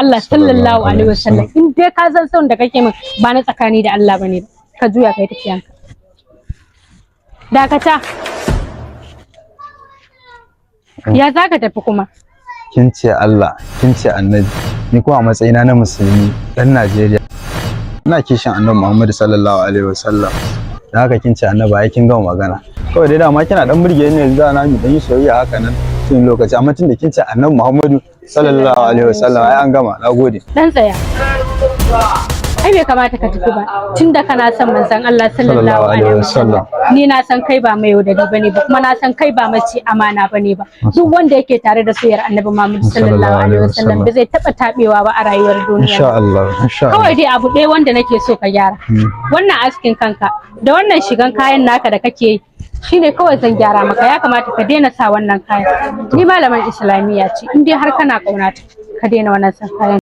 Allah sallallahu alaihi wasallam in dai ka san son da kake min ba na tsakani da Allah bane ka juya kai tafiyanka dakata ya zaka tafi kuma kin ce Allah kin ce annabi ni kuma a matsayina na musulmi dan Najeriya ina kishin annabi Muhammad sallallahu alaihi wasallam dan haka kin ce annabi ai kin gama magana kawai dai dama kina dan burge ni yanzu ana mi dan yi soyayya haka nan cikin lokaci amma tunda kin ce annabi Muhammad sallallahu alaihi wasallam ai an gama nagode dan tsaya ai bai kamata ka tafi ba tunda kana son manzon Allah sallallahu alaihi wasallam ni na san kai ba mai yaudari bane ba kuma na san kai ba mace amana bane ba duk wanda yake tare da soyayyar annabi Muhammad sallallahu alaihi wasallam ba zai taba tabewa ba a rayuwar duniya insha Allah kawai dai abu ɗaya wanda nake so ka gyara wannan askin kanka da wannan shigan kayan naka da kake yi shine kawai zan gyara maka ya kamata ka daina sa wannan kayan ni malaman islamiyya ce in dai har kana kaunata ka daina wannan sa kayan